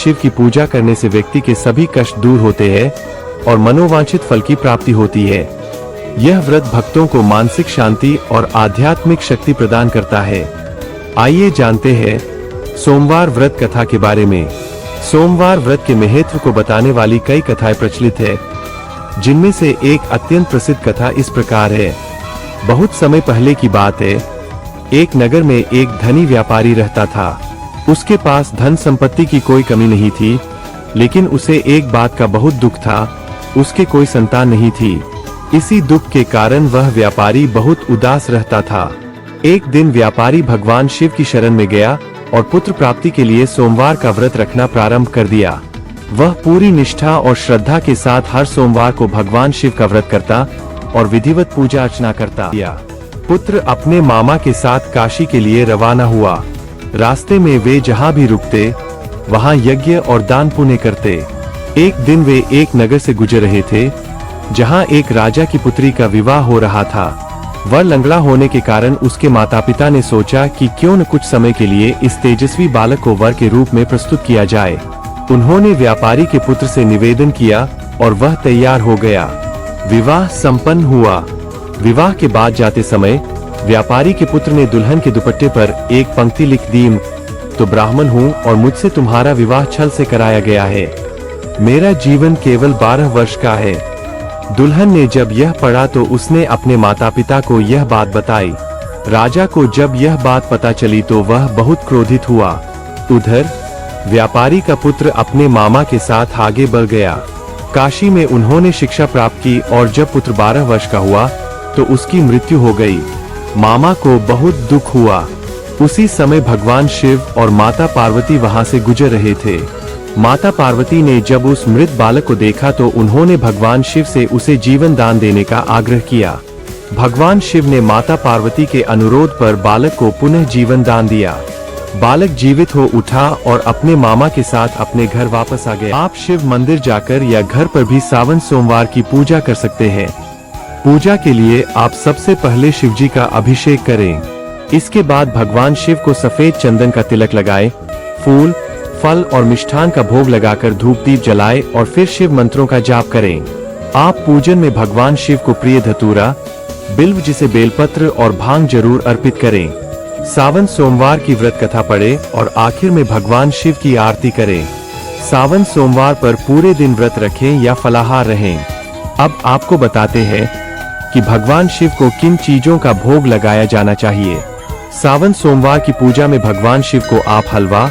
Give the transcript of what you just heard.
शिव की पूजा करने से व्यक्ति के सभी कष्ट दूर होते हैं और मनोवांछित फल की प्राप्ति होती है। यह व्रत भक्तों को मानसिक शांति और आध्यात्मिक शक्ति प्रदान करता है। आइए जानते हैं सोमवार व्रत कथा के बारे में। सोमवार व्रत के महत्व को बताने वाली कई कथाएं प्रचलित है, जिनमें से एक अत्यंत प्रसिद्ध कथा इस प्रकार है। बहुत समय पहले की बात है, एक नगर में एक धनी व्यापारी रहता था। उसके पास धन संपत्ति की कोई कमी नहीं थी, लेकिन उसे एक बात का बहुत दुख था, उसके कोई संतान नहीं थी। इसी दुख के कारण वह व्यापारी बहुत उदास रहता था। एक दिन व्यापारी भगवान शिव की शरण में गया और पुत्र प्राप्ति के लिए सोमवार का व्रत रखना प्रारंभ कर दिया। वह पूरी निष्ठा और श्रद्धा के साथ हर सोमवार को भगवान शिव का व्रत करता और विधिवत पूजा अर्चना करता। पुत्र अपने मामा के साथ काशी के लिए रवाना हुआ। रास्ते में वे जहाँ भी रुकते, वहाँ यज्ञ और दान पुण्य करते। एक दिन वे एक नगर से गुजर रहे थे, जहाँ एक राजा की पुत्री का विवाह हो रहा था। वह लंगड़ा होने के कारण उसके माता पिता ने सोचा कि क्यों न कुछ समय के लिए इस तेजस्वी बालक को वर के रूप में प्रस्तुत किया जाए। उन्होंने व्यापारी के पुत्र से निवेदन किया और वह तैयार हो गया। विवाह संपन्न हुआ। विवाह के बाद जाते समय व्यापारी के पुत्र ने दुल्हन के दुपट्टे पर एक पंक्ति लिख दी, तो ब्राह्मण हूँ और मुझसे तुम्हारा विवाह छल से कराया गया है। मेरा जीवन केवल 12 वर्ष का है। दुल्हन ने जब यह पढ़ा तो उसने अपने माता पिता को यह बात बताई। राजा को जब यह बात पता चली तो वह बहुत क्रोधित हुआ। उधर व्यापारी का पुत्र अपने मामा के साथ आगे बढ़ गया। काशी में उन्होंने शिक्षा प्राप्त की और जब पुत्र 12 वर्ष का हुआ तो उसकी मृत्यु हो गई। मामा को बहुत दुख हुआ। उसी समय भगवान शिव और माता पार्वती वहां से गुजर रहे थे। माता पार्वती ने जब उस मृत बालक को देखा तो उन्होंने भगवान शिव से उसे जीवन दान देने का आग्रह किया। भगवान शिव ने माता पार्वती के अनुरोध पर बालक को पुनः जीवन दान दिया। बालक जीवित हो उठा और अपने मामा के साथ अपने घर वापस आ गया। आप शिव मंदिर जाकर या घर पर भी सावन सोमवार की पूजा कर सकते हैं। पूजा के लिए आप सबसे पहले शिव जी का अभिषेक करें। इसके बाद भगवान शिव को सफेद चंदन का तिलक लगाएं, फूल, फल और मिष्ठान का भोग लगाकर धूप दीप जलाएं और फिर शिव मंत्रों का जाप करें। आप पूजन में भगवान शिव को प्रिय धतूरा, बिल्व जिसे बेलपत्र और भांग जरूर अर्पित करें। सावन सोमवार की व्रत कथा पढ़ें और आखिर में भगवान शिव की आरती करें। सावन सोमवार पर पूरे दिन व्रत रखें या फलाहार रहें। अब आपको बताते हैं कि भगवान शिव को किन चीजों का भोग लगाया जाना चाहिए। सावन सोमवार की पूजा में भगवान शिव को आप हलवा,